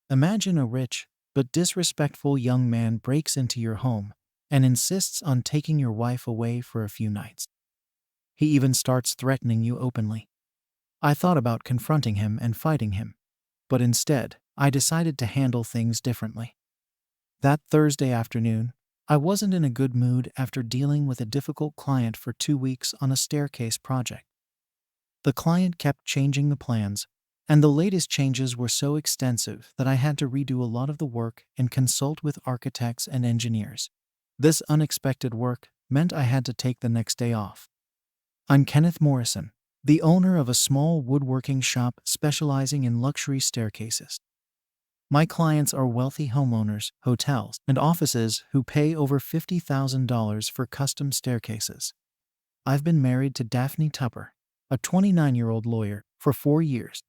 Imagine a rich but disrespectful young man breaks into your home and insists on taking your wife away for a few nights. He even starts threatening you openly. I thought about confronting him and fighting him, but instead, I decided to handle things differently. That Thursday afternoon, I wasn't in a good mood after dealing with a difficult client for 2 weeks on a staircase project. The client kept changing the plans, and the latest changes were so extensive that I had to redo a lot of the work and consult with architects and engineers. This unexpected work meant I had to take the next day off. I'm Kenneth Morrison, the owner of a small woodworking shop specializing in luxury staircases. My clients are wealthy homeowners, hotels, and offices who pay over $50,000 for custom staircases. I've been married to Daphne Tupper, a 29-year-old lawyer, for 4 years.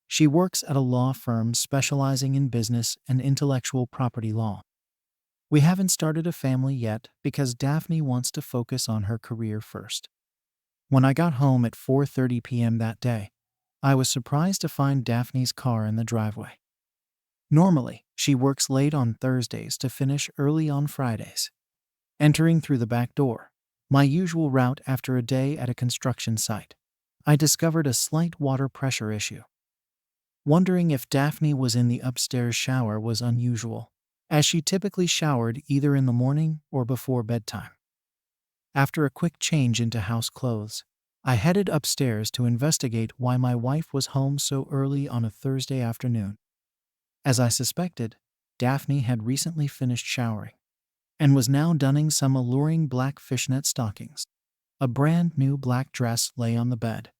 She works at a law firm specializing in business and intellectual property law. We haven't started a family yet because Daphne wants to focus on her career first. When I got home at 4:30 p.m. that day, I was surprised to find Daphne's car in the driveway. Normally, she works late on Thursdays to finish early on Fridays. Entering through the back door, my usual route after a day at a construction site, I discovered a slight water pressure issue. Wondering if Daphne was in the upstairs shower was unusual, as she typically showered either in the morning or before bedtime. After a quick change into house clothes, I headed upstairs to investigate why my wife was home so early on a Thursday afternoon. As I suspected, Daphne had recently finished showering and was now donning some alluring black fishnet stockings. A brand new black dress lay on the bed,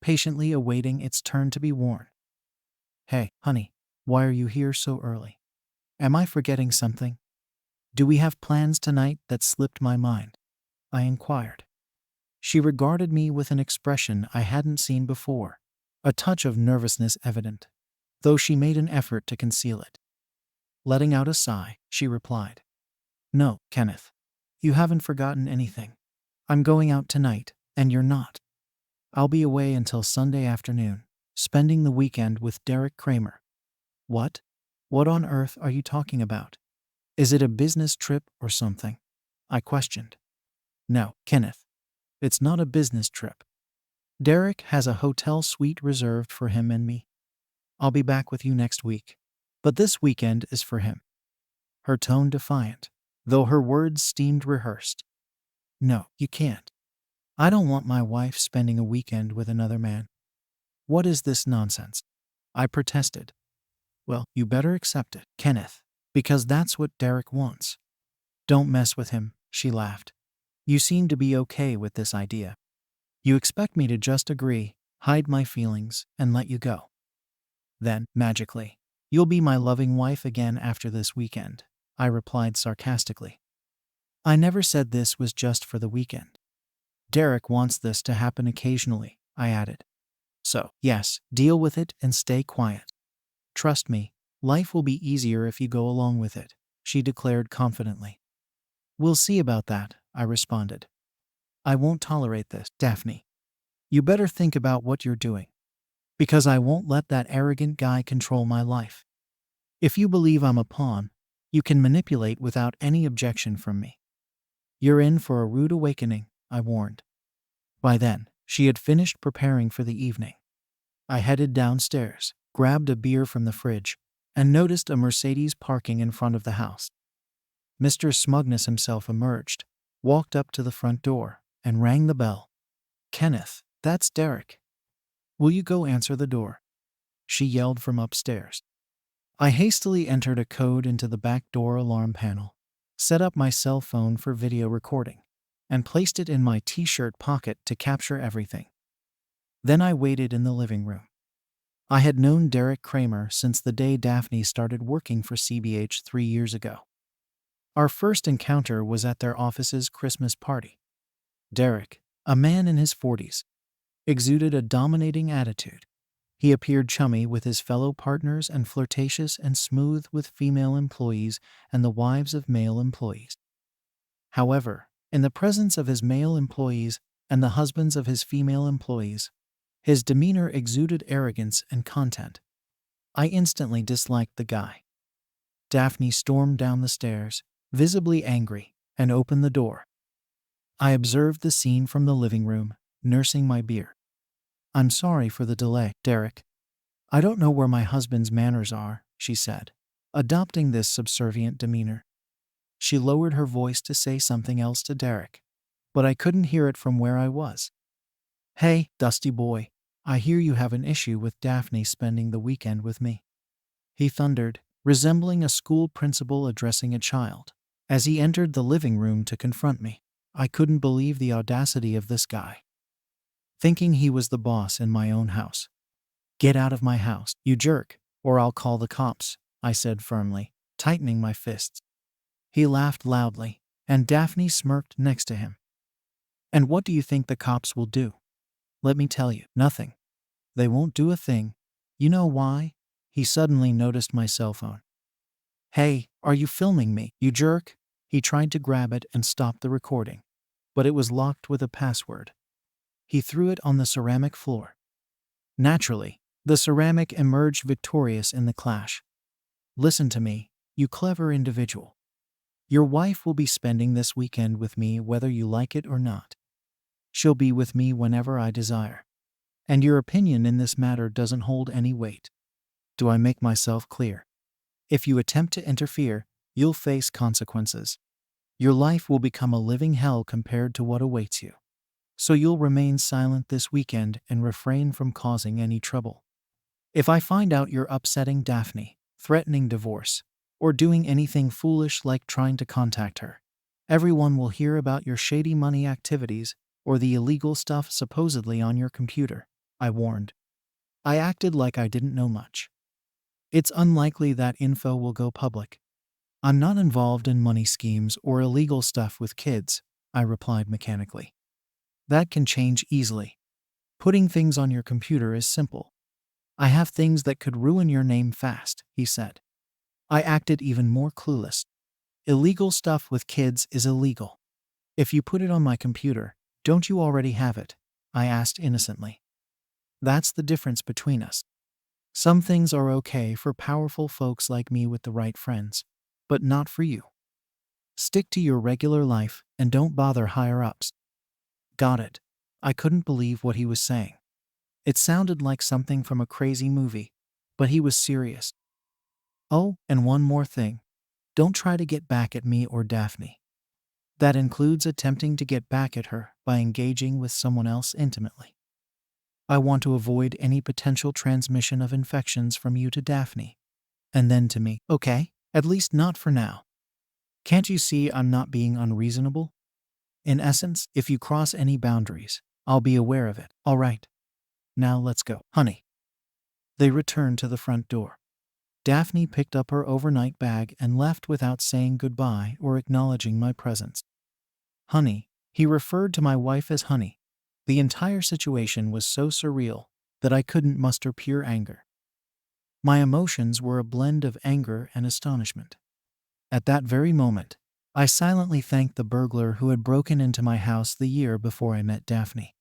patiently awaiting its turn to be worn. "Hey, honey, why are you here so early? Am I forgetting something? Do we have plans tonight that slipped my mind?" I inquired. She regarded me with an expression I hadn't seen before, a touch of nervousness evident, though she made an effort to conceal it. Letting out a sigh, she replied, "No, Kenneth, you haven't forgotten anything. I'm going out tonight, and you're not. I'll be away until Sunday afternoon, spending the weekend with Derek Kramer." "What? What on earth are you talking about? Is it a business trip or something?" I questioned. "No, Kenneth. It's not a business trip. Derek has a hotel suite reserved for him and me. I'll be back with you next week, but this weekend is for him." Her tone defiant, though her words seemed rehearsed. "No, you can't. I don't want my wife spending a weekend with another man." "What is this nonsense?" I protested. "Well, you better accept it, Kenneth, because that's what Derek wants." "Don't mess with him," she laughed. "You seem to be okay with this idea. You expect me to just agree, hide my feelings, and let you go. Then, magically, you'll be my loving wife again after this weekend," I replied sarcastically. "I never said this was just for the weekend. Derek wants this to happen occasionally," I added. "So, yes, deal with it and stay quiet. Trust me, life will be easier if you go along with it," she declared confidently. "We'll see about that," I responded. "I won't tolerate this, Daphne. You better think about what you're doing, because I won't let that arrogant guy control my life. If you believe I'm a pawn, you can manipulate without any objection from me." "You're in for a rude awakening," I warned. By then, she had finished preparing for the evening. I headed downstairs, grabbed a beer from the fridge, and noticed a Mercedes parking in front of the house. Mr. Smugness himself emerged, walked up to the front door, and rang the bell. "Kenneth, that's Derek. Will you go answer the door?" she yelled from upstairs. I hastily entered a code into the back door alarm panel, set up my cell phone for video recording, and placed it in my t-shirt pocket to capture everything. Then I waited in the living room. I had known Derek Kramer since the day Daphne started working for CBH 3 years ago. Our first encounter was at their office's Christmas party. Derek, a man in his 40s, exuded a dominating attitude. He appeared chummy with his fellow partners and flirtatious and smooth with female employees and the wives of male employees. However, in the presence of his male employees and the husbands of his female employees, his demeanor exuded arrogance and contempt. I instantly disliked the guy. Daphne stormed down the stairs, visibly angry, and opened the door. I observed the scene from the living room, nursing my beer. "I'm sorry for the delay, Derek. I don't know where my husband's manners are," she said, adopting this subservient demeanor. She lowered her voice to say something else to Derek, but I couldn't hear it from where I was. "Hey, Dusty boy, I hear you have an issue with Daphne spending the weekend with me," he thundered, resembling a school principal addressing a child. As he entered the living room to confront me, I couldn't believe the audacity of this guy. Thinking he was the boss in my own house. "Get out of my house, you jerk, or I'll call the cops," I said firmly, tightening my fists. He laughed loudly, and Daphne smirked next to him. "And what do you think the cops will do? Let me tell you, nothing. They won't do a thing. You know why?" He suddenly noticed my cell phone. "Hey, are you filming me, you jerk?" He tried to grab it and stop the recording, but it was locked with a password. He threw it on the ceramic floor. Naturally, the ceramic emerged victorious in the clash. "Listen to me, you clever individual. Your wife will be spending this weekend with me whether you like it or not. She'll be with me whenever I desire. And your opinion in this matter doesn't hold any weight. Do I make myself clear? If you attempt to interfere, you'll face consequences. Your life will become a living hell compared to what awaits you. So you'll remain silent this weekend and refrain from causing any trouble. If I find out you're upsetting Daphne, threatening divorce, or doing anything foolish like trying to contact her, everyone will hear about your shady money activities or the illegal stuff supposedly on your computer," I warned. I acted like I didn't know much. "It's unlikely that info will go public. I'm not involved in money schemes or illegal stuff with kids," I replied mechanically. "That can change easily. Putting things on your computer is simple. I have things that could ruin your name fast," he said. I acted even more clueless. "Illegal stuff with kids is illegal. If you put it on my computer, don't you already have it?" I asked innocently. "That's the difference between us. Some things are okay for powerful folks like me with the right friends, but not for you. Stick to your regular life and don't bother higher-ups." "Got it." I couldn't believe what he was saying. It sounded like something from a crazy movie, but he was serious. "Oh, and one more thing. Don't try to get back at me or Daphne. That includes attempting to get back at her by engaging with someone else intimately. I want to avoid any potential transmission of infections from you to Daphne, and then to me, okay? At least not for now. Can't you see I'm not being unreasonable? In essence, if you cross any boundaries, I'll be aware of it, all right? Now let's go, honey." They returned to the front door. Daphne picked up her overnight bag and left without saying goodbye or acknowledging my presence. "Honey," he referred to my wife as honey. The entire situation was so surreal that I couldn't muster pure anger. My emotions were a blend of anger and astonishment. At that very moment, I silently thanked the burglar who had broken into my house the year before I met Daphne.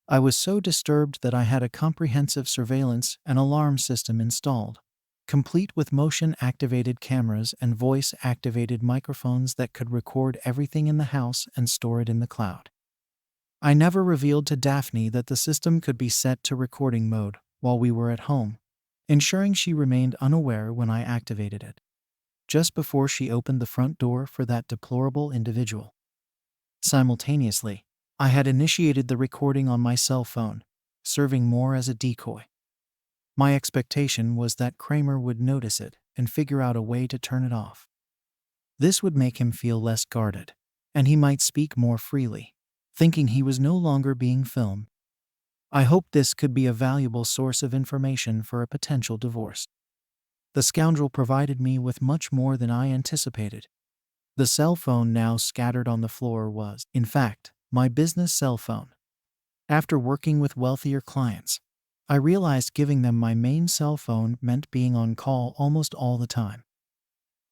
I was so disturbed that I had a comprehensive surveillance and alarm system installed, complete with motion-activated cameras and voice-activated microphones that could record everything in the house and store it in the cloud. I never revealed to Daphne that the system could be set to recording mode while we were at home, ensuring she remained unaware when I activated it, just before she opened the front door for that deplorable individual. Simultaneously, I had initiated the recording on my cell phone, serving more as a decoy. My expectation was that Kramer would notice it and figure out a way to turn it off. This would make him feel less guarded, and he might speak more freely, thinking he was no longer being filmed. I hoped this could be a valuable source of information for a potential divorce. The scoundrel provided me with much more than I anticipated. The cell phone now scattered on the floor was, in fact, my business cell phone. After working with wealthier clients, I realized giving them my main cell phone meant being on call almost all the time.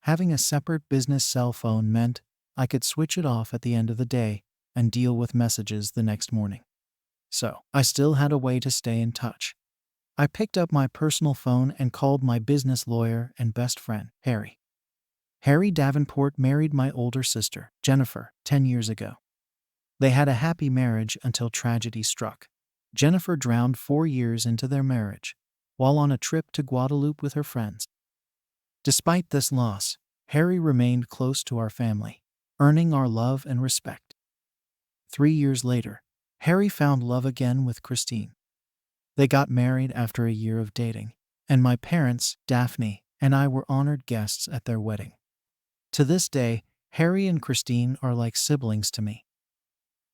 Having a separate business cell phone meant I could switch it off at the end of the day and deal with messages the next morning. So, I still had a way to stay in touch. I picked up my personal phone and called my business lawyer and best friend, Harry. Harry Davenport married my older sister, Jennifer, 10 years ago. They had a happy marriage until tragedy struck. Jennifer drowned 4 years into their marriage, while on a trip to Guadeloupe with her friends. Despite this loss, Harry remained close to our family, earning our love and respect. 3 years later, Harry found love again with Christine. They got married after a year of dating, and my parents, Daphne, and I were honored guests at their wedding. To this day, Harry and Christine are like siblings to me.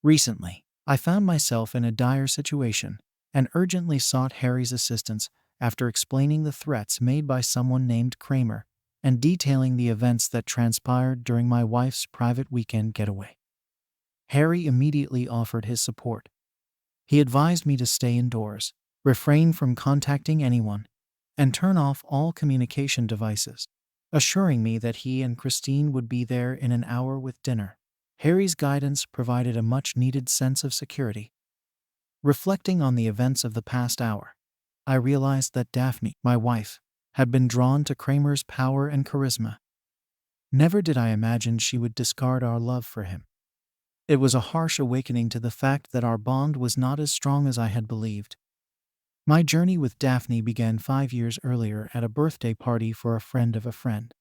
Recently, I found myself in a dire situation and urgently sought Harry's assistance after explaining the threats made by someone named Kramer and detailing the events that transpired during my wife's private weekend getaway. Harry immediately offered his support. He advised me to stay indoors, refrain from contacting anyone, and turn off all communication devices, assuring me that he and Christine would be there in an hour with dinner. Harry's guidance provided a much-needed sense of security. Reflecting on the events of the past hour, I realized that Daphne, my wife, had been drawn to Kramer's power and charisma. Never did I imagine she would discard our love for him. It was a harsh awakening to the fact that our bond was not as strong as I had believed. My journey with Daphne began 5 years earlier at a birthday party for a friend of a friend.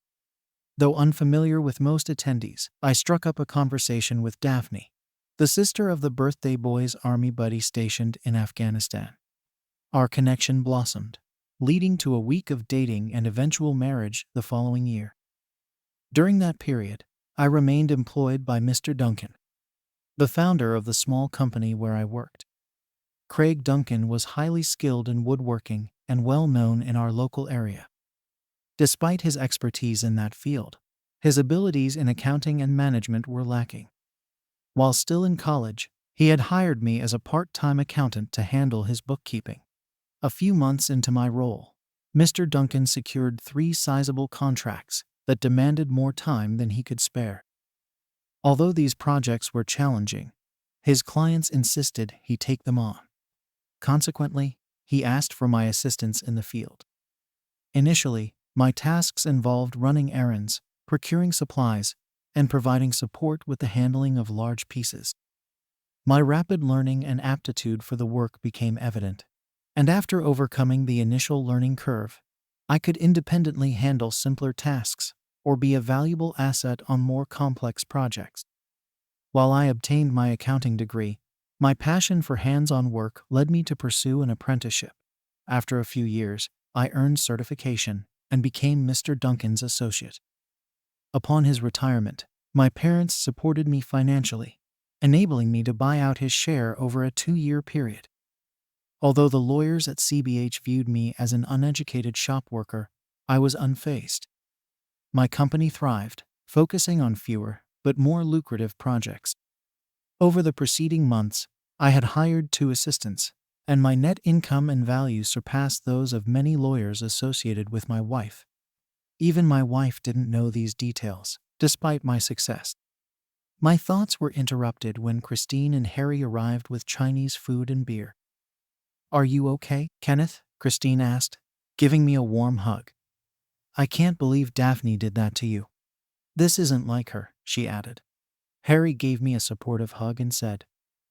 Though unfamiliar with most attendees, I struck up a conversation with Daphne, the sister of the birthday boy's army buddy stationed in Afghanistan. Our connection blossomed, leading to a week of dating and eventual marriage the following year. During that period, I remained employed by Mr. Duncan, the founder of the small company where I worked. Craig Duncan was highly skilled in woodworking and well known in our local area. Despite his expertise in that field, his abilities in accounting and management were lacking. While still in college, he had hired me as a part-time accountant to handle his bookkeeping. A few months into my role, Mr. Duncan secured 3 sizable contracts that demanded more time than he could spare. Although these projects were challenging, his clients insisted he take them on. Consequently, he asked for my assistance in the field. Initially, my tasks involved running errands, procuring supplies, and providing support with the handling of large pieces. My rapid learning and aptitude for the work became evident, and after overcoming the initial learning curve, I could independently handle simpler tasks or be a valuable asset on more complex projects. While I obtained my accounting degree, my passion for hands-on work led me to pursue an apprenticeship. After a few years, I earned certification and became Mr. Duncan's associate. Upon his retirement, my parents supported me financially, enabling me to buy out his share over a 2-year period. Although the lawyers at CBH viewed me as an uneducated shop worker, I was unfazed. My company thrived, focusing on fewer but more lucrative projects. Over the preceding months, I had hired 2 assistants, and my net income and value surpassed those of many lawyers associated with my wife. Even my wife didn't know these details, despite my success. My thoughts were interrupted when Christine and Harry arrived with Chinese food and beer. "Are you okay, Kenneth?" Christine asked, giving me a warm hug. "I can't believe Daphne did that to you." "This isn't like her," she added. Harry gave me a supportive hug and said,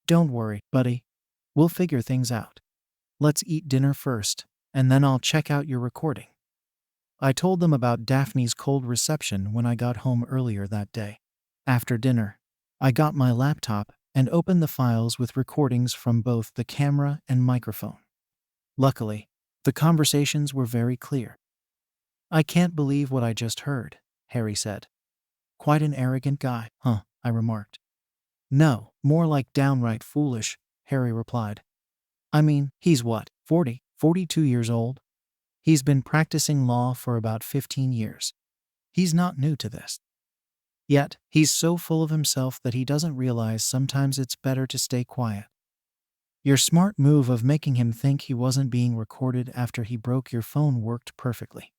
"Don't worry, buddy. We'll figure things out. Let's eat dinner first, and then I'll check out your recording." I told them about Daphne's cold reception when I got home earlier that day. After dinner, I got my laptop and opened the files with recordings from both the camera and microphone. Luckily, the conversations were very clear. "I can't believe what I just heard," Harry said. "Quite an arrogant guy, huh?" I remarked. "No, more like downright foolish," Harry replied. "I mean, he's what, 40, 42 years old? He's been practicing law for about 15 years. He's not new to this. Yet, he's so full of himself that he doesn't realize sometimes it's better to stay quiet. Your smart move of making him think he wasn't being recorded after he broke your phone worked perfectly.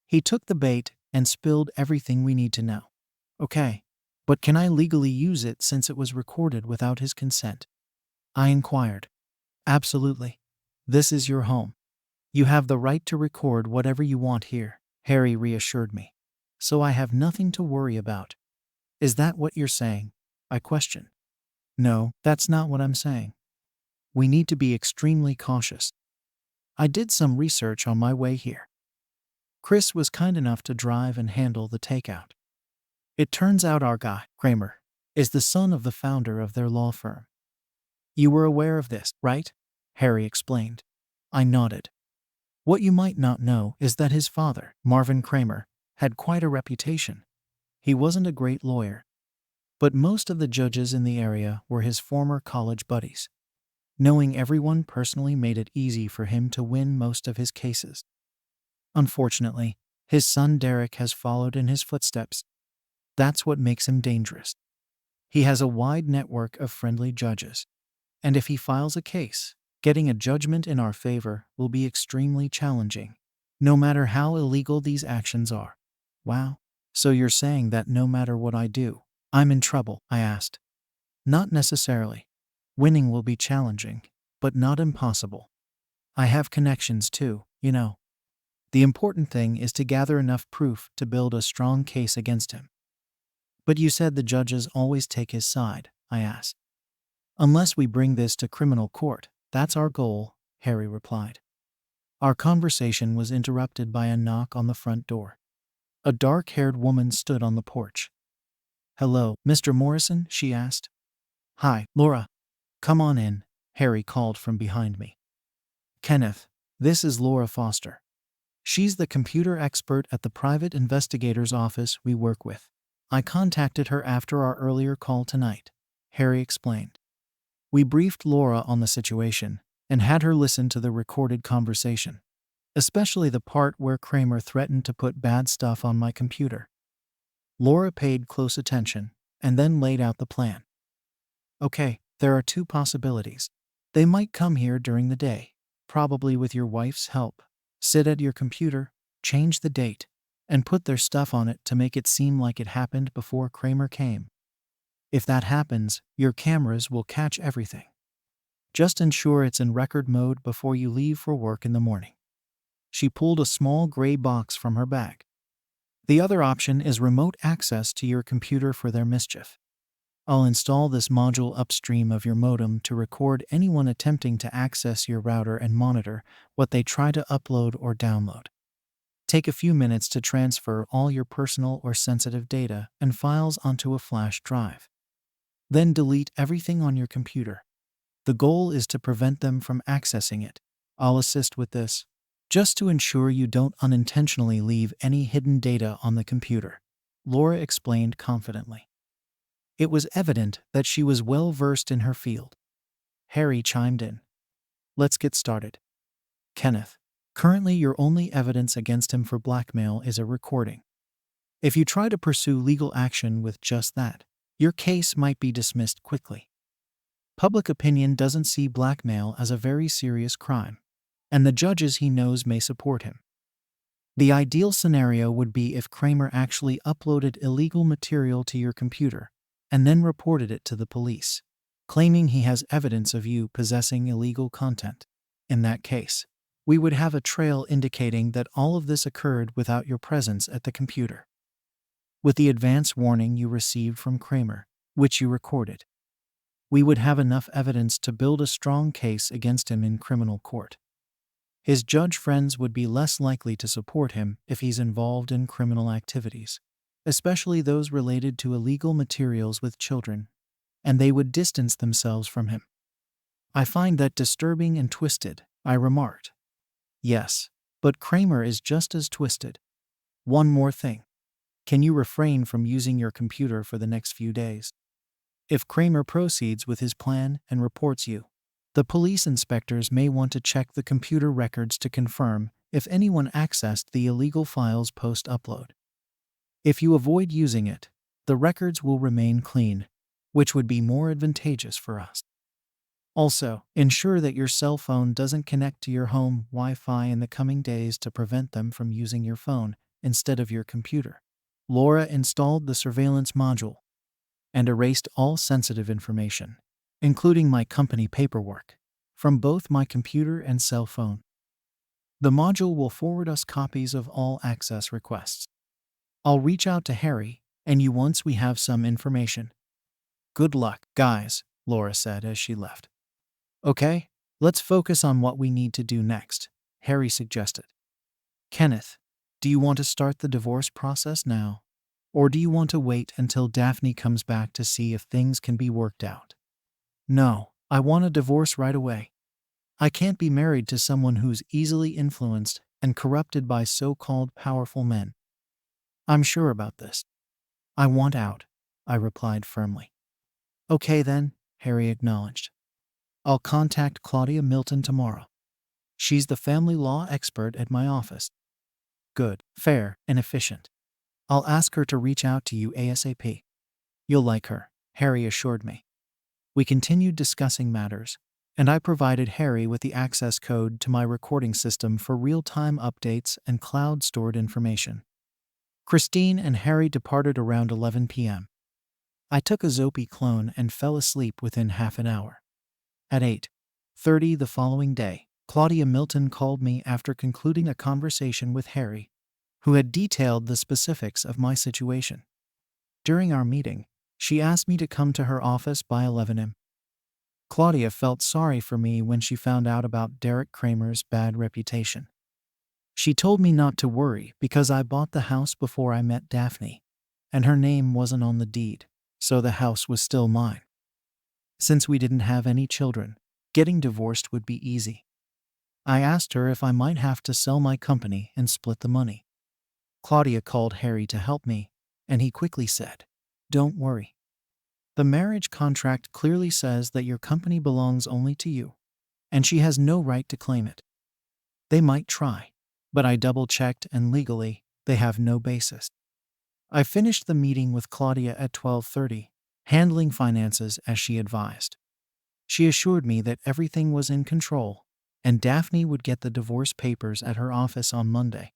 He took the bait and spilled everything we need to know. Okay, but can I legally use it since it was recorded without his consent?" I inquired. "Absolutely. This is your home. You have the right to record whatever you want here, Harry reassured me. So I have nothing to worry about. Is that what you're saying? I questioned. No, that's not what I'm saying. We need to be extremely cautious. I did some research on my way here. Chris was kind enough to drive and handle the takeout. It turns out our guy, Kramer, is the son of the founder of their law firm. You were aware of this, right? Harry explained. I nodded. What you might not know is that his father, Marvin Kramer, had quite a reputation. He wasn't a great lawyer, but most of the judges in the area were his former college buddies. Knowing everyone personally made it easy for him to win most of his cases. Unfortunately, his son Derek has followed in his footsteps. That's what makes him dangerous. He has a wide network of friendly judges, and if he files a case, getting a judgment in our favor will be extremely challenging, no matter how illegal these actions are. Wow. So you're saying that no matter what I do, I'm in trouble? I asked. Not necessarily. Winning will be challenging, but not impossible. I have connections too, you know. The important thing is to gather enough proof to build a strong case against him. But you said the judges always take his side, I asked. Unless we bring this to criminal court, that's our goal, Harry replied. Our conversation was interrupted by a knock on the front door. A dark-haired woman stood on the porch. Hello, Mr. Morrison? She asked. Hi, Laura. Come on in, Harry called from behind me. Kenneth, this is Laura Foster. She's the computer expert at the private investigator's office we work with. I contacted her after our earlier call tonight, Harry explained. We briefed Laura on the situation and had her listen to the recorded conversation, especially the part where Kramer threatened to put bad stuff on my computer. Laura paid close attention and then laid out the plan. Okay, there are two possibilities. They might come here during the day, probably with your wife's help. Sit at your computer, change the date, and put their stuff on it to make it seem like it happened before Kramer came. If that happens, your cameras will catch everything. Just ensure it's in record mode before you leave for work in the morning. She pulled a small gray box from her bag. The other option is remote access to your computer for their mischief. I'll install this module upstream of your modem to record anyone attempting to access your router and monitor what they try to upload or download. Take a few minutes to transfer all your personal or sensitive data and files onto a flash drive. Then delete everything on your computer. The goal is to prevent them from accessing it. I'll assist with this, just to ensure you don't unintentionally leave any hidden data on the computer, Laura explained confidently. It was evident that she was well versed in her field. Harry chimed in. Let's get started. Kenneth, currently your only evidence against him for blackmail is a recording. If you try to pursue legal action with just that, your case might be dismissed quickly. Public opinion doesn't see blackmail as a very serious crime, and the judges he knows may support him. The ideal scenario would be if Kramer actually uploaded illegal material to your computer and then reported it to the police, claiming he has evidence of you possessing illegal content. In that case, we would have a trail indicating that all of this occurred without your presence at the computer. With the advance warning you received from Kramer, which you recorded, we would have enough evidence to build a strong case against him in criminal court. His judge friends would be less likely to support him if he's involved in criminal activities, especially those related to illegal materials with children, and they would distance themselves from him. I find that disturbing and twisted, I remarked. Yes, but Kramer is just as twisted. One more thing. Can you refrain from using your computer for the next few days? If Kramer proceeds with his plan and reports you, the police inspectors may want to check the computer records to confirm if anyone accessed the illegal files post-upload. If you avoid using it, the records will remain clean, which would be more advantageous for us. Also, ensure that your cell phone doesn't connect to your home Wi-Fi in the coming days to prevent them from using your phone instead of your computer. Laura installed the surveillance module and erased all sensitive information, including my company paperwork, from both my computer and cell phone. The module will forward us copies of all access requests. I'll reach out to Harry and you once we have some information. Good luck, guys, Laura said as she left. Okay, let's focus on what we need to do next, Harry suggested. Kenneth, do you want to start the divorce process now? Or do you want to wait until Daphne comes back to see if things can be worked out? No, I want a divorce right away. I can't be married to someone who's easily influenced and corrupted by so-called powerful men. I'm sure about this. I want out, I replied firmly. Okay then, Harry acknowledged. I'll contact Claudia Milton tomorrow. She's the family law expert at my office. Good, fair, and efficient. I'll ask her to reach out to you ASAP. You'll like her, Harry assured me. We continued discussing matters, and I provided Harry with the access code to my recording system for real-time updates and cloud-stored information. Christine and Harry departed around 11 p.m. I took a Zopi clone and fell asleep within half an hour. At 8:30 the following day, Claudia Milton called me after concluding a conversation with Harry, who had detailed the specifics of my situation. During our meeting, she asked me to come to her office by 11 a.m. Claudia felt sorry for me when she found out about Derek Kramer's bad reputation. She told me not to worry because I bought the house before I met Daphne, and her name wasn't on the deed, so the house was still mine. Since we didn't have any children, getting divorced would be easy. I asked her if I might have to sell my company and split the money. Claudia called Harry to help me, and he quickly said, "Don't worry. The marriage contract clearly says that your company belongs only to you, and she has no right to claim it. They might try, but I double-checked and legally, they have no basis." I finished the meeting with Claudia at 12:30, handling finances as she advised. She assured me that everything was in control, and Daphne would get the divorce papers at her office on Monday.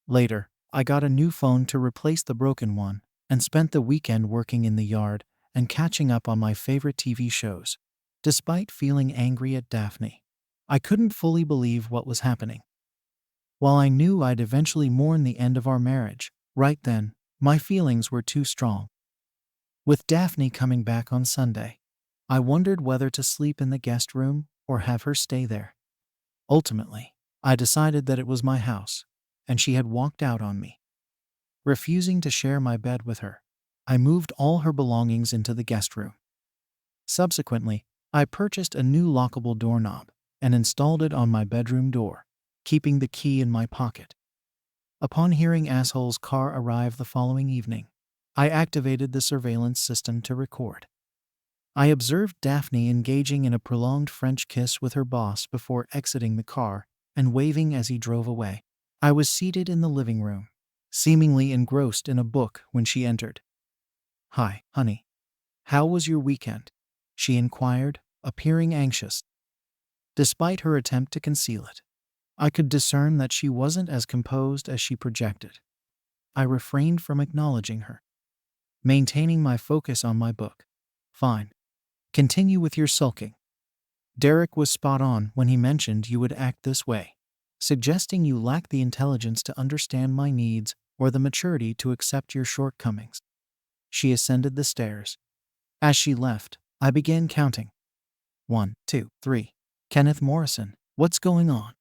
Later, I got a new phone to replace the broken one and spent the weekend working in the yard and catching up on my favorite TV shows. Despite feeling angry at Daphne, I couldn't fully believe what was happening. While I knew I'd eventually mourn the end of our marriage, right then, my feelings were too strong. With Daphne coming back on Sunday, I wondered whether to sleep in the guest room or have her stay there. Ultimately, I decided that it was my house, and she had walked out on me. Refusing to share my bed with her, I moved all her belongings into the guest room. Subsequently, I purchased a new lockable doorknob and installed it on my bedroom door, keeping the key in my pocket. Upon hearing Asshole's car arrive the following evening, I activated the surveillance system to record. I observed Daphne engaging in a prolonged French kiss with her boss before exiting the car and waving as he drove away. I was seated in the living room, seemingly engrossed in a book when she entered. "Hi, honey. How was your weekend?" she inquired, appearing anxious. Despite her attempt to conceal it, I could discern that she wasn't as composed as she projected. I refrained from acknowledging her, maintaining my focus on my book. "Fine. Continue with your sulking. Derek was spot on when he mentioned you would act this way, suggesting you lack the intelligence to understand my needs or the maturity to accept your shortcomings." She ascended the stairs. As she left, I began counting. 1, 2, 3. Kenneth Morrison, what's going on?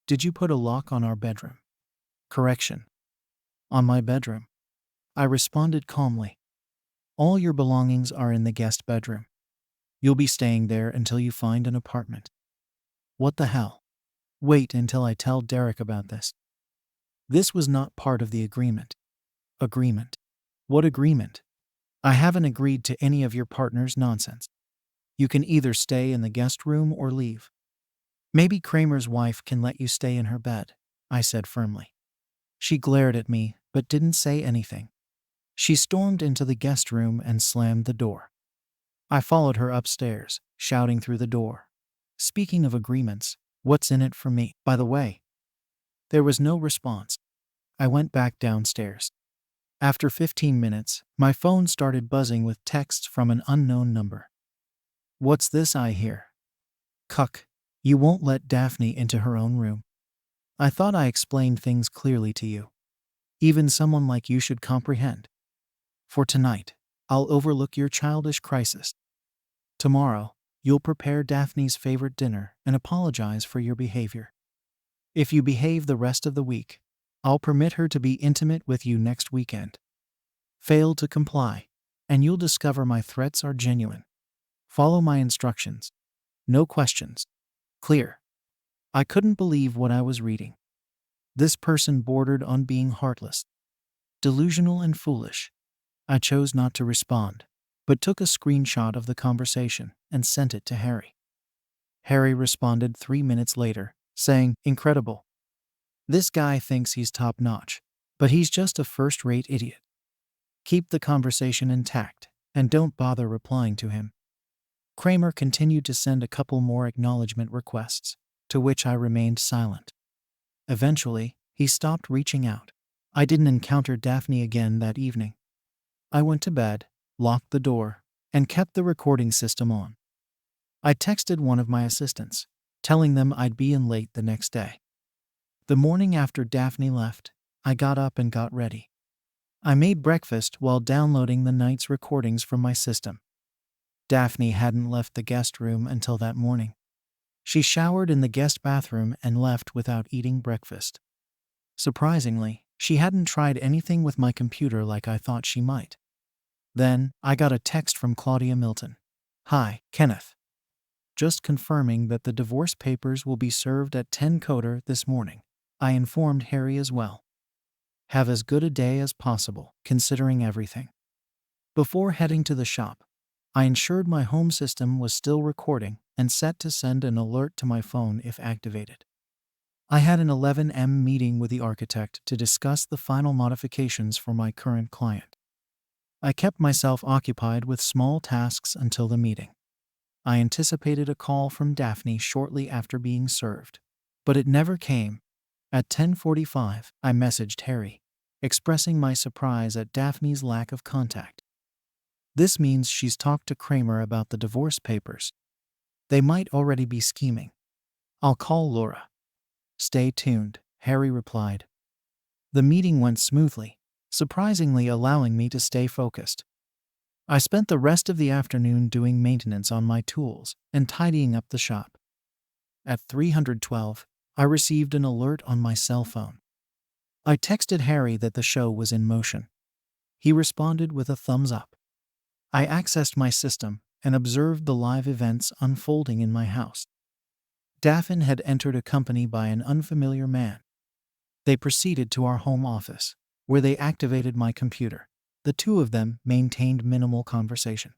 Did you put a lock on our bedroom? Correction. On my bedroom. I responded calmly. All your belongings are in the guest bedroom. You'll be staying there until you find an apartment. What the hell? Wait until I tell Derek about this. This was not part of the agreement. Agreement? What agreement? I haven't agreed to any of your partner's nonsense. You can either stay in the guest room or leave. Maybe Kramer's wife can let you stay in her bed, I said firmly. She glared at me, but didn't say anything. She stormed into the guest room and slammed the door. I followed her upstairs, shouting through the door. Speaking of agreements, what's in it for me, by the way? There was no response. I went back downstairs. After 15 minutes, my phone started buzzing with texts from an unknown number. What's this I hear? Cuck, you won't let Daphne into her own room. I thought I explained things clearly to you. Even someone like you should comprehend. For tonight, I'll overlook your childish crisis. Tomorrow, you'll prepare Daphne's favorite dinner and apologize for your behavior. If you behave the rest of the week, I'll permit her to be intimate with you next weekend. Fail to comply, and you'll discover my threats are genuine. Follow my instructions. No questions. Clear. I couldn't believe what I was reading. This person bordered on being heartless, delusional, and foolish. I chose not to respond, but took a screenshot of the conversation and sent it to Harry. Harry responded 3 minutes later, saying, "Incredible. This guy thinks he's top-notch, but he's just a first-rate idiot. Keep the conversation intact, and don't bother replying to him." Kramer continued to send a couple more acknowledgement requests, to which I remained silent. Eventually, he stopped reaching out. I didn't encounter Daphne again that evening. I went to bed, locked the door, and kept the recording system on. I texted one of my assistants, telling them I'd be in late the next day. The morning after Daphne left, I got up and got ready. I made breakfast while downloading the night's recordings from my system. Daphne hadn't left the guest room until that morning. She showered in the guest bathroom and left without eating breakfast. Surprisingly, she hadn't tried anything with my computer like I thought she might. Then, I got a text from Claudia Milton. "Hi, Kenneth. Just confirming that the divorce papers will be served at 10 Coder this morning. I informed Harry as well. Have as good a day as possible, considering everything." Before heading to the shop, I ensured my home system was still recording and set to send an alert to my phone if activated. I had an 11 a.m. meeting with the architect to discuss the final modifications for my current client. I kept myself occupied with small tasks until the meeting. I anticipated a call from Daphne shortly after being served, but it never came. At 10:45, I messaged Harry, expressing my surprise at Daphne's lack of contact. This means she's talked to Kramer about the divorce papers. They might already be scheming. I'll call Laura. Stay tuned, Harry replied. The meeting went smoothly, surprisingly allowing me to stay focused. I spent the rest of the afternoon doing maintenance on my tools and tidying up the shop. At 3:12, I received an alert on my cell phone. I texted Harry that the show was in motion. He responded with a thumbs up. I accessed my system and observed the live events unfolding in my house. Daphne had entered accompanied by an unfamiliar man. They proceeded to our home office, where they activated my computer. The two of them maintained minimal conversation.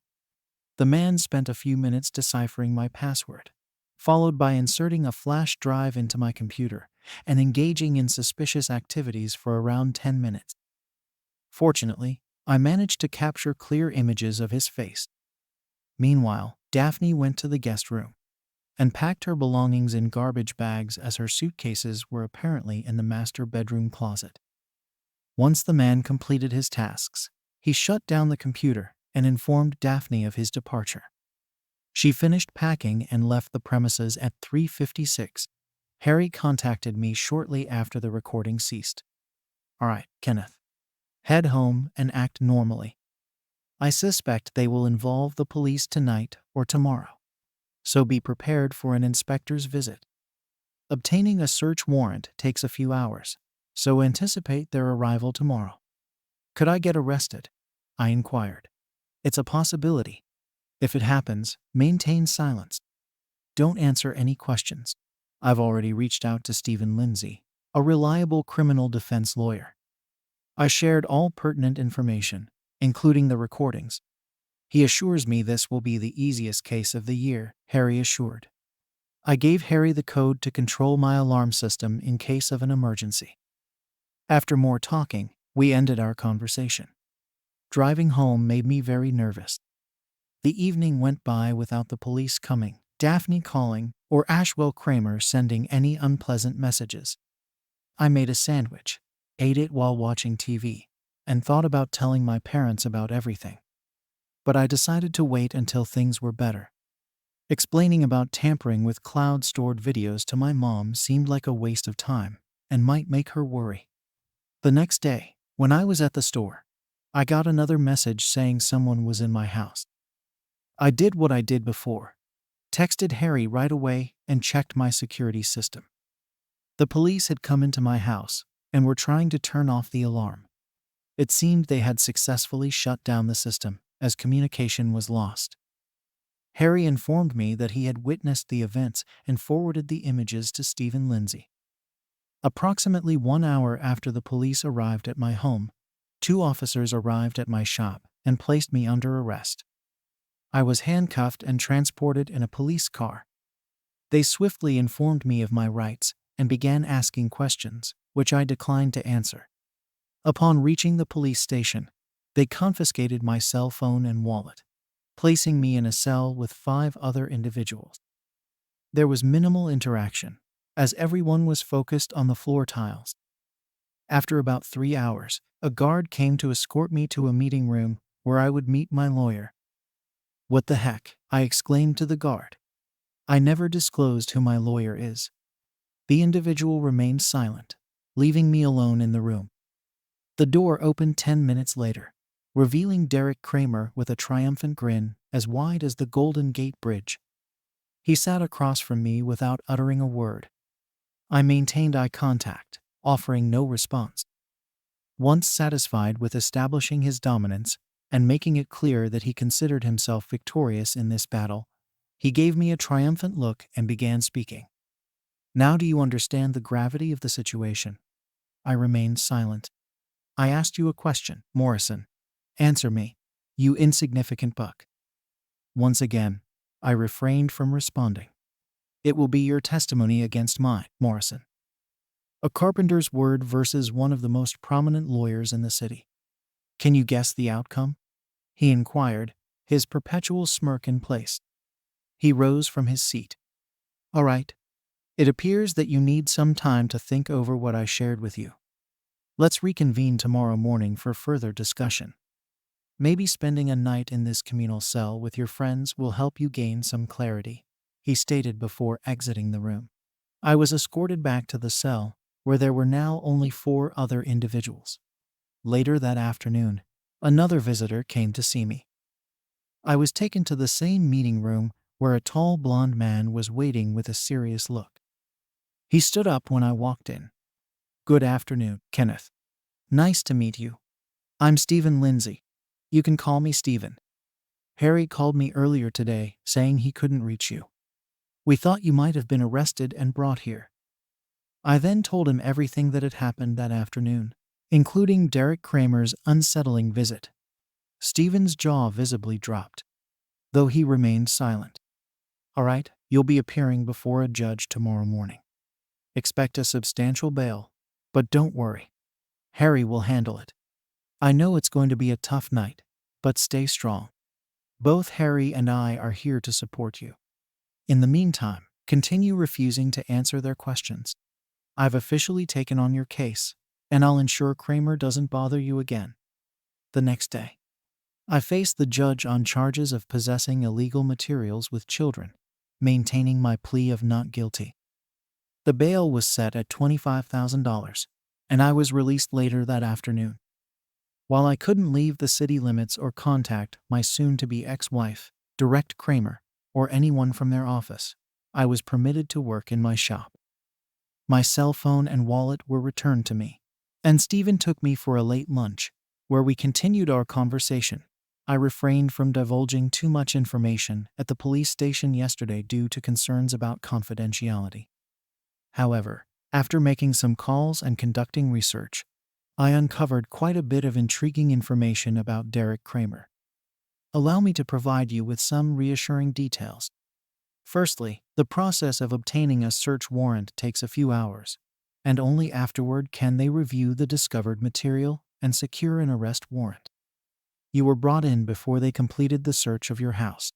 The man spent a few minutes deciphering my password, followed by inserting a flash drive into my computer and engaging in suspicious activities for around 10 minutes. Fortunately, I managed to capture clear images of his face. Meanwhile, Daphne went to the guest room and packed her belongings in garbage bags as her suitcases were apparently in the master bedroom closet. Once the man completed his tasks, he shut down the computer and informed Daphne of his departure. She finished packing and left the premises at 3:56. Harry contacted me shortly after the recording ceased. "All right, Kenneth. Head home and act normally. I suspect they will involve the police tonight or tomorrow, so be prepared for an inspector's visit. Obtaining a search warrant takes a few hours, so anticipate their arrival tomorrow." "Could I get arrested?" I inquired. "It's a possibility. If it happens, maintain silence. Don't answer any questions. I've already reached out to Stephen Lindsay, a reliable criminal defense lawyer. I shared all pertinent information, including the recordings. He assures me this will be the easiest case of the year," Harry assured. I gave Harry the code to control my alarm system in case of an emergency. After more talking, we ended our conversation. Driving home made me very nervous. The evening went by without the police coming, Daphne calling, or Ashwell Kramer sending any unpleasant messages. I made a sandwich, ate it while watching TV, and thought about telling my parents about everything. But I decided to wait until things were better. Explaining about tampering with cloud-stored videos to my mom seemed like a waste of time, and might make her worry. The next day, when I was at the store, I got another message saying someone was in my house. I did what I did before, texted Harry right away and checked my security system. The police had come into my house and were trying to turn off the alarm. It seemed they had successfully shut down the system as communication was lost. Harry informed me that he had witnessed the events and forwarded the images to Stephen Lindsay. Approximately 1 hour after the police arrived at my home, 2 officers arrived at my shop and placed me under arrest. I was handcuffed and transported in a police car. They swiftly informed me of my rights and began asking questions, which I declined to answer. Upon reaching the police station, they confiscated my cell phone and wallet, placing me in a cell with 5 other individuals. There was minimal interaction, as everyone was focused on the floor tiles. After about 3 hours, a guard came to escort me to a meeting room where I would meet my lawyer. "What the heck?" I exclaimed to the guard. "I never disclosed who my lawyer is." The individual remained silent, leaving me alone in the room. The door opened 10 minutes later, revealing Derek Kramer with a triumphant grin as wide as the Golden Gate Bridge. He sat across from me without uttering a word. I maintained eye contact, offering no response. Once satisfied with establishing his dominance and making it clear that he considered himself victorious in this battle, he gave me a triumphant look and began speaking. "Now do you understand the gravity of the situation?" I remained silent. "I asked you a question, Morrison. Answer me, you insignificant buck." Once again, I refrained from responding. "It will be your testimony against mine, Morrison." A carpenter's word versus one of the most prominent lawyers in the city. "Can you guess the outcome?" he inquired, his perpetual smirk in place. He rose from his seat. "All right. It appears that you need some time to think over what I shared with you. Let's reconvene tomorrow morning for further discussion. Maybe spending a night in this communal cell with your friends will help you gain some clarity," he stated before exiting the room. I was escorted back to the cell, where there were now only 4 other individuals. Later that afternoon, another visitor came to see me. I was taken to the same meeting room where a tall blond man was waiting with a serious look. He stood up when I walked in. "Good afternoon, Kenneth. Nice to meet you. I'm Stephen Lindsay. You can call me Stephen. Harry called me earlier today saying he couldn't reach you. We thought you might have been arrested and brought here." I then told him everything that had happened that afternoon, including Derek Kramer's unsettling visit. Stephen's jaw visibly dropped, though he remained silent. "All right, you'll be appearing before a judge tomorrow morning. Expect a substantial bail, but don't worry. Harry will handle it. I know it's going to be a tough night, but stay strong. Both Harry and I are here to support you. In the meantime, continue refusing to answer their questions. I've officially taken on your case, and I'll ensure Kramer doesn't bother you again." The next day, I faced the judge on charges of possessing illegal materials with children, maintaining my plea of not guilty. The bail was set at $25,000, and I was released later that afternoon. While I couldn't leave the city limits or contact my soon-to-be ex-wife, Direct Kramer, or anyone from their office, I was permitted to work in my shop. My cell phone and wallet were returned to me, and Stephen took me for a late lunch, where we continued our conversation. I refrained from divulging too much information at the police station yesterday due to concerns about confidentiality. However, after making some calls and conducting research, I uncovered quite a bit of intriguing information about Derek Kramer. Allow me to provide you with some reassuring details. Firstly, the process of obtaining a search warrant takes a few hours, and only afterward can they review the discovered material and secure an arrest warrant. You were brought in before they completed the search of your house.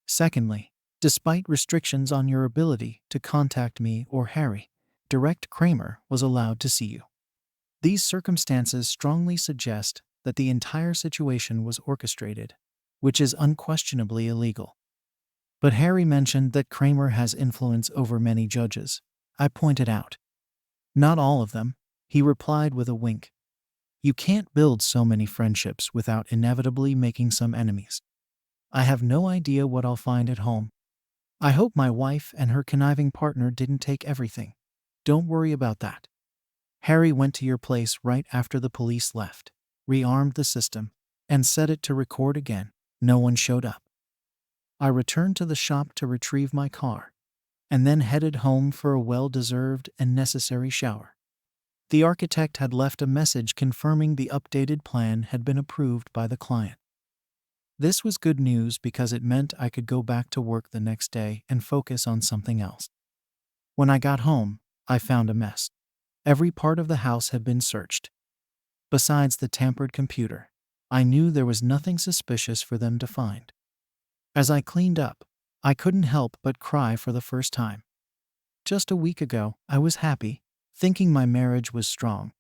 Secondly, despite restrictions on your ability to contact me or Harry, Direct Kramer was allowed to see you. These circumstances strongly suggest that the entire situation was orchestrated, which is unquestionably illegal. But Harry mentioned that Kramer has influence over many judges, I pointed out. Not all of them, he replied with a wink. You can't build so many friendships without inevitably making some enemies. I have no idea what I'll find at home. I hope my wife and her conniving partner didn't take everything. Don't worry about that. Harry went to your place right after the police left, rearmed the system, and set it to record again. No one showed up. I returned to the shop to retrieve my car, and then headed home for a well-deserved and necessary shower. The architect had left a message confirming the updated plan had been approved by the client. This was good news because it meant I could go back to work the next day and focus on something else. When I got home, I found a mess. Every part of the house had been searched. Besides the tampered computer, I knew there was nothing suspicious for them to find. As I cleaned up, I couldn't help but cry for the first time. Just a week ago, I was happy, thinking my marriage was strong.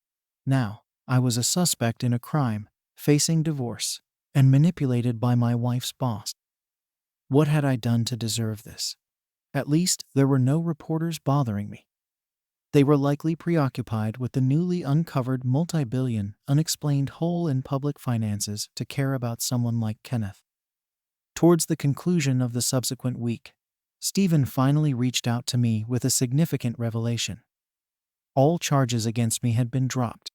Now, I was a suspect in a crime, facing divorce, and manipulated by my wife's boss. What had I done to deserve this? At least, there were no reporters bothering me. They were likely preoccupied with the newly uncovered multi-billion, unexplained hole in public finances to care about someone like Kenneth. Towards the conclusion of the subsequent week, Stephen finally reached out to me with a significant revelation. All charges against me had been dropped.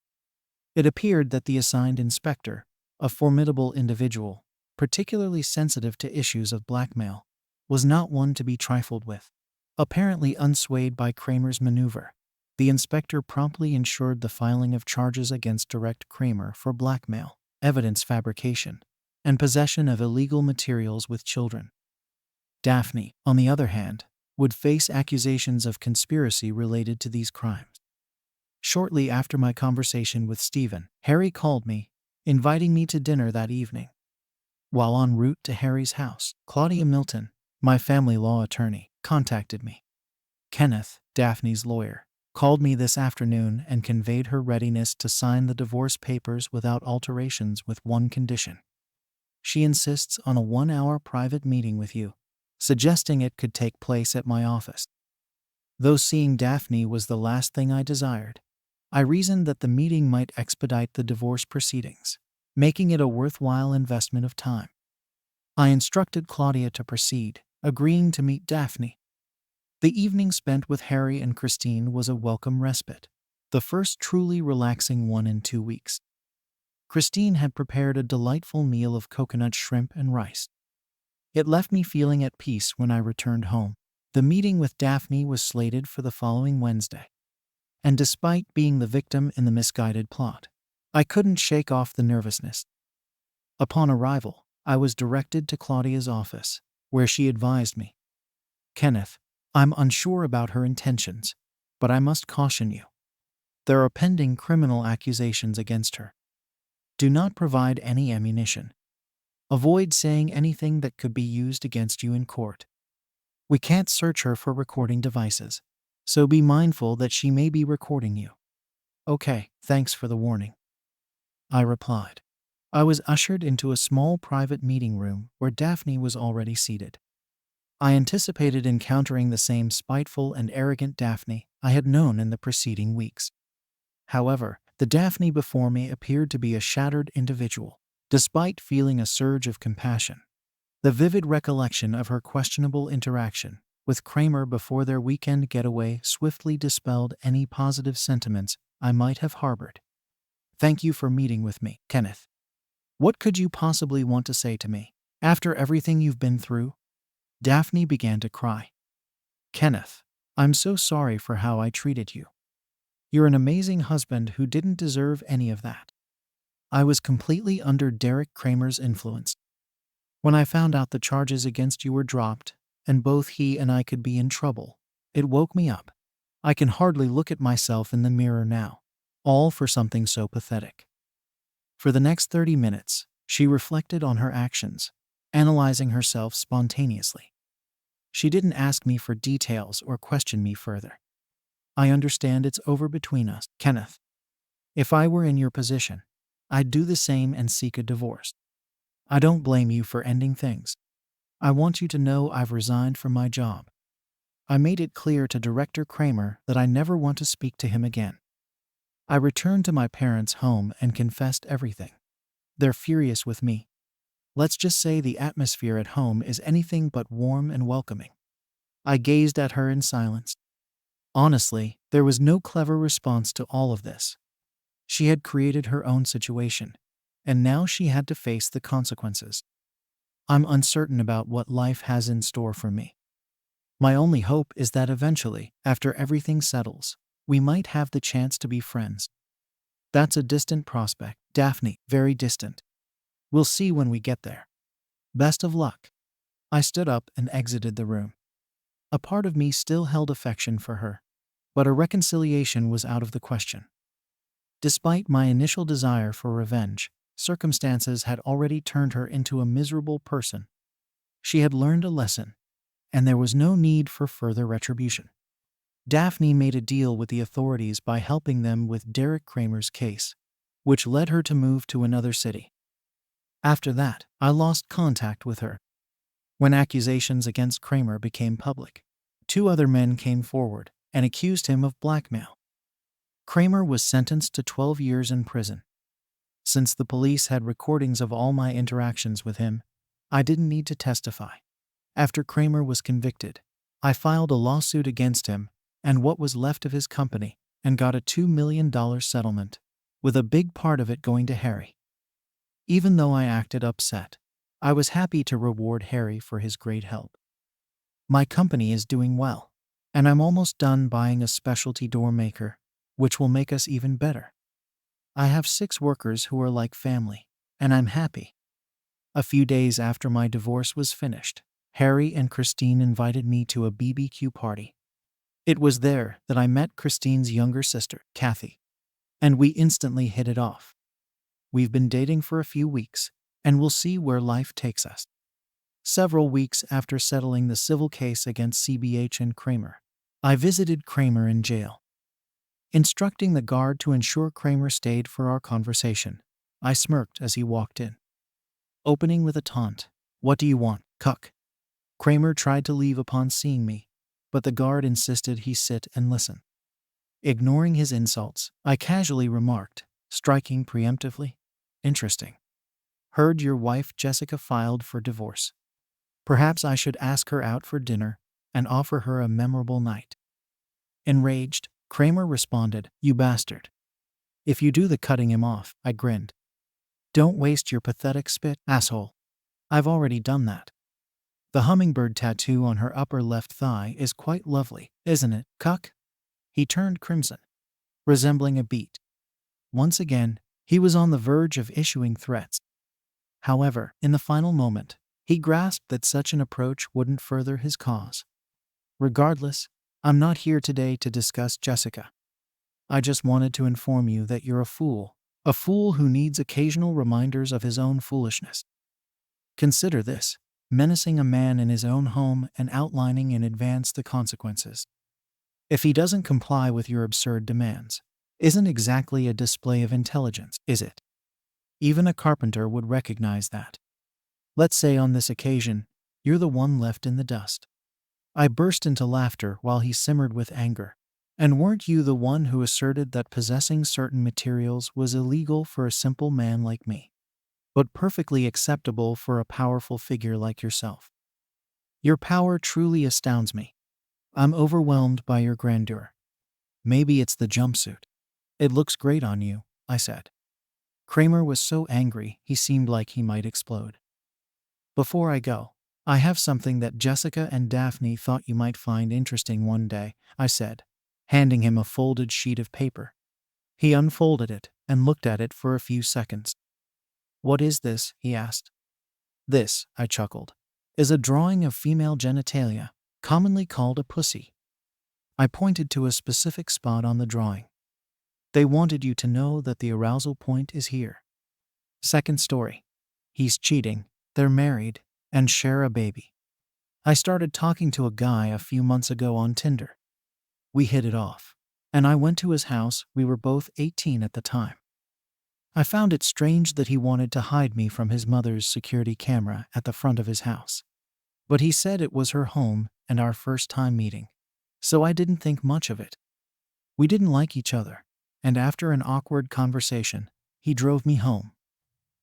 It appeared that the assigned inspector, a formidable individual, particularly sensitive to issues of blackmail, was not one to be trifled with. Apparently unswayed by Kramer's maneuver, the inspector promptly ensured the filing of charges against Direct Kramer for blackmail, evidence fabrication, and possession of illegal materials with children. Daphne, on the other hand, would face accusations of conspiracy related to these crimes. Shortly after my conversation with Stephen, Harry called me, inviting me to dinner that evening. While en route to Harry's house, Claudia Milton, my family law attorney, contacted me. Kenneth, Daphne's lawyer, called me this afternoon and conveyed her readiness to sign the divorce papers without alterations with one condition. She insists on a 1-hour private meeting with you, suggesting it could take place at my office. Though seeing Daphne was the last thing I desired, I reasoned that the meeting might expedite the divorce proceedings, making it a worthwhile investment of time. I instructed Claudia to proceed, agreeing to meet Daphne. The evening spent with Harry and Christine was a welcome respite, the first truly relaxing one in 2 weeks. Christine had prepared a delightful meal of coconut shrimp and rice. It left me feeling at peace when I returned home. The meeting with Daphne was slated for the following Wednesday. And despite being the victim in the misguided plot, I couldn't shake off the nervousness. Upon arrival, I was directed to Claudia's office, where she advised me. Kenneth, I'm unsure about her intentions, but I must caution you. There are pending criminal accusations against her. Do not provide any ammunition. Avoid saying anything that could be used against you in court. We can't search her for recording devices, so be mindful that she may be recording you. Okay, thanks for the warning, I replied. I was ushered into a small private meeting room where Daphne was already seated. I anticipated encountering the same spiteful and arrogant Daphne I had known in the preceding weeks. However, the Daphne before me appeared to be a shattered individual. Despite feeling a surge of compassion, the vivid recollection of her questionable interaction with Kramer before their weekend getaway swiftly dispelled any positive sentiments I might have harbored. Thank you for meeting with me, Kenneth. What could you possibly want to say to me? After everything you've been through? Daphne began to cry. Kenneth, I'm so sorry for how I treated you. You're an amazing husband who didn't deserve any of that. I was completely under Derek Kramer's influence. When I found out the charges against you were dropped, and both he and I could be in trouble, it woke me up. I can hardly look at myself in the mirror now, all for something so pathetic. For the next 30 minutes, she reflected on her actions, analyzing herself spontaneously. She didn't ask me for details or question me further. I understand it's over between us, Kenneth. If I were in your position, I'd do the same and seek a divorce. I don't blame you for ending things. I want you to know I've resigned from my job. I made it clear to Director Kramer that I never want to speak to him again. I returned to my parents' home and confessed everything. They're furious with me. Let's just say the atmosphere at home is anything but warm and welcoming. I gazed at her in silence. Honestly, there was no clever response to all of this. She had created her own situation, and now she had to face the consequences. I'm uncertain about what life has in store for me. My only hope is that eventually, after everything settles, we might have the chance to be friends. That's a distant prospect, Daphne, very distant. We'll see when we get there. Best of luck. I stood up and exited the room. A part of me still held affection for her, but a reconciliation was out of the question. Despite my initial desire for revenge, circumstances had already turned her into a miserable person. She had learned a lesson, and there was no need for further retribution. Daphne made a deal with the authorities by helping them with Derek Kramer's case, which led her to move to another city. After that, I lost contact with her. When accusations against Kramer became public, 2 other men came forward and accused him of blackmail. Kramer was sentenced to 12 years in prison. Since the police had recordings of all my interactions with him, I didn't need to testify. After Kramer was convicted, I filed a lawsuit against him and what was left of his company and got a $2 million settlement, with a big part of it going to Harry. Even though I acted upset, I was happy to reward Harry for his great help. My company is doing well, and I'm almost done buying a specialty door maker, which will make us even better. I have 6 workers who are like family, and I'm happy. A few days after my divorce was finished, Harry and Christine invited me to a BBQ party. It was there that I met Christine's younger sister, Kathy, and we instantly hit it off. We've been dating for a few weeks, and we'll see where life takes us. Several weeks after settling the civil case against CBH and Kramer, I visited Kramer in jail. Instructing the guard to ensure Kramer stayed for our conversation, I smirked as he walked in. Opening with a taunt, "What do you want, cuck?" Kramer tried to leave upon seeing me, but the guard insisted he sit and listen. Ignoring his insults, I casually remarked, striking preemptively, "Interesting. Heard your wife Jessica filed for divorce. Perhaps I should ask her out for dinner and offer her a memorable night." Enraged, Kramer responded, "You bastard. If you do the cutting him off," I grinned. "Don't waste your pathetic spit, asshole. I've already done that. The hummingbird tattoo on her upper left thigh is quite lovely, isn't it, cuck?" He turned crimson, resembling a beet. Once again, he was on the verge of issuing threats. However, in the final moment, he grasped that such an approach wouldn't further his cause. "Regardless, I'm not here today to discuss Jessica. I just wanted to inform you that you're a fool who needs occasional reminders of his own foolishness. Consider this, menacing a man in his own home and outlining in advance the consequences. If he doesn't comply with your absurd demands, isn't exactly a display of intelligence, is it? Even a carpenter would recognize that. Let's say on this occasion, you're the one left in the dust." I burst into laughter while he simmered with anger. "And weren't you the one who asserted that possessing certain materials was illegal for a simple man like me, but perfectly acceptable for a powerful figure like yourself? Your power truly astounds me. I'm overwhelmed by your grandeur. Maybe it's the jumpsuit. It looks great on you," I said. Kramer was so angry he seemed like he might explode. "Before I go, I have something that Jessica and Daphne thought you might find interesting one day," I said, handing him a folded sheet of paper. He unfolded it and looked at it for a few seconds. "What is this?" he asked. "This," I chuckled, "is a drawing of female genitalia, commonly called a pussy." I pointed to a specific spot on the drawing. "They wanted you to know that the arousal point is here." Second story. He's cheating, they're married, and share a baby. I started talking to a guy a few months ago on Tinder. We hit it off, and I went to his house. We were both 18 at the time. I found it strange that he wanted to hide me from his mother's security camera at the front of his house. But he said it was her home and our first time meeting. So I didn't think much of it. We didn't like each other, and after an awkward conversation, he drove me home.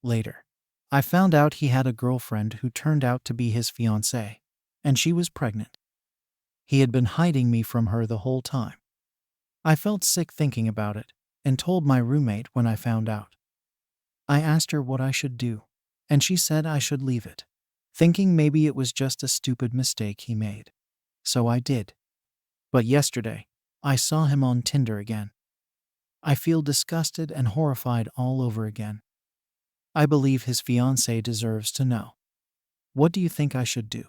Later, I found out he had a girlfriend who turned out to be his fiancée, and she was pregnant. He had been hiding me from her the whole time. I felt sick thinking about it and told my roommate when I found out. I asked her what I should do, and she said I should leave it, thinking maybe it was just a stupid mistake he made. So I did. But yesterday, I saw him on Tinder again. I feel disgusted and horrified all over again. I believe his fiancée deserves to know. What do you think I should do?